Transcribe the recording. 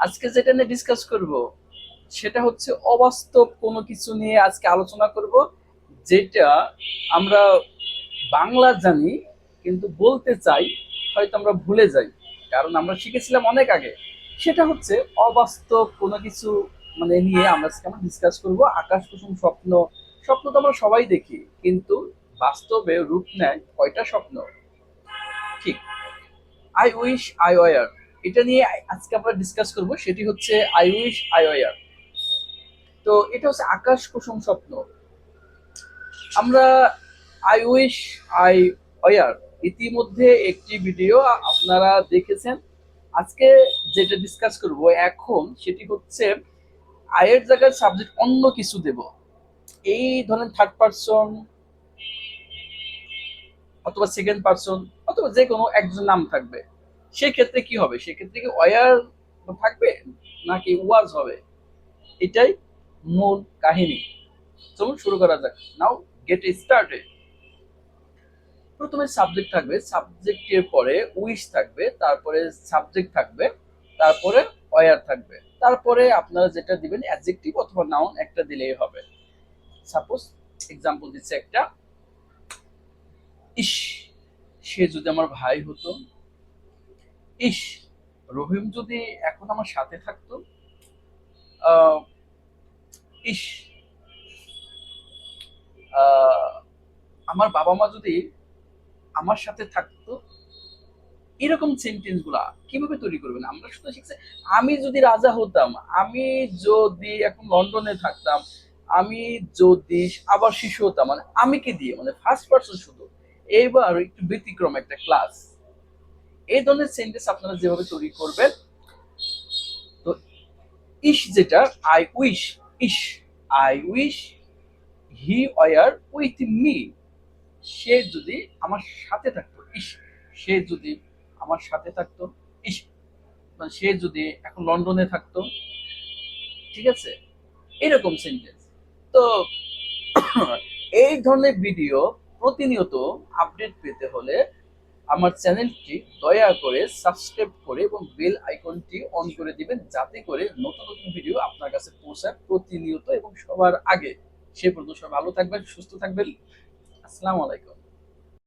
আজকে যেটা নিয়ে ডিসকাস করব সেটা হচ্ছে অবাস্তব কোনো কিছু নিয়ে আজকে আলোচনা করব, যেটা আমরা বাংলা জানি কিন্তু বলতে চাই হয়তো আমরা ভুলে যাই, কারণ আমরা শিখেছিলাম অনেক আগে। সেটা হচ্ছে অবাস্তব কোনো কিছু নিয়ে আমরা ডিসকাস করব। আকাশ কুসুম স্বপ্ন। স্বপ্ন তো আমরা সবাই দেখি, কিন্তু বাস্তবে রূপ নেয় কয়টা স্বপ্ন? ঠিক, আই উইশ আই ওয়ার, এটা নিয়ে আজকে আমরা ডিসকাস করব। সেটি হচ্ছে আই উইশ আই ওয়ার। তো এটা হচ্ছে আকাশ কুসুম স্বপ্ন। আমরা আই উইশ আই ওয়ার ইতিমধ্যে একটি ভিডিও আপনারা দেখেছেন। আজকে যেটা ডিসকাস করব এখন সেটি হচ্ছে আয়ের জায়গায় সাবজেক্ট অন্য কিছু দেব। এই ধরেন থার্ড পারসন অথবা সেকেন্ড পারসন অথবা যে কোনো একজন নাম থাকবে। সেক্ষেত্রে কি হবে? সেক্ষেত্রে কি ওয়ার থাকবে নাকি ওয়াজ হবে? এটাই মূল কাহিনী। চলুন শুরু করা যাক। নাও গেট স্টার্টেড। প্রথমে সাবজেক্ট থাকবে, সাবজেক্টের পরে উইশ থাকবে, তারপরে সাবজেক্ট থাকবে, তারপরে ওয়ার থাকবে, তারপরে আপনারা যেটা দিবেন অ্যাডজেক্টিভ অথবা নাউন একটা দিলেই হবে। সাপোজ এক্সাম্পল দিচ্ছে একটা, ইস, সে যদি আমার ভাই হতো। ইস, রহিম যদি এখন আমার সাথে থাকতো। আহ, ইস, আহ, আমার বাবা মা যদি আমার সাথে থাকতো। এরকম সেন্টেন্স গুলা কিভাবে তৈরি করবেন? আমরা শুধু শিখছি আমি যদি রাজা হতাম, আমি যদি এখন লন্ডনে থাকতাম, আমি যদি আবার শিশু হতাম, আমি কি দিয়ে ফার্স্ট পার্সন শুধু। এইবার একটু ব্যতিক্রম একটা ক্লাস। এই ধরনের সেন্টেন্স আপনারা যেভাবে তৈরি করবেন। তো ইস যেটা, আই উইশ, ইস, I wish he were with me, সে যদি আমার সাথে থাকতো। ইস, সে যদি আমার সাথে থাকতো। ইস, সে যদি এখন লন্ডনে থাকতো। ঠিক আছে, এরকম সেন্টেন্স। তো এই ধরনের ভিডিও প্রতিনিয়ত আপডেট পেতে হলে আমার চ্যানেলটি দয়া করে সাবস্ক্রাইব করে এবং বেল আইকনটি অন করে দিবেন, যাতে করে নতুন নতুন ভিডিও আপনার কাছে পৌঁছায় প্রতিনিয়ত এবং সবার আগে। সে পর্যন্ত সবাই ভালো থাকবেন, সুস্থ থাকবেন। আসসালামু আলাইকুম।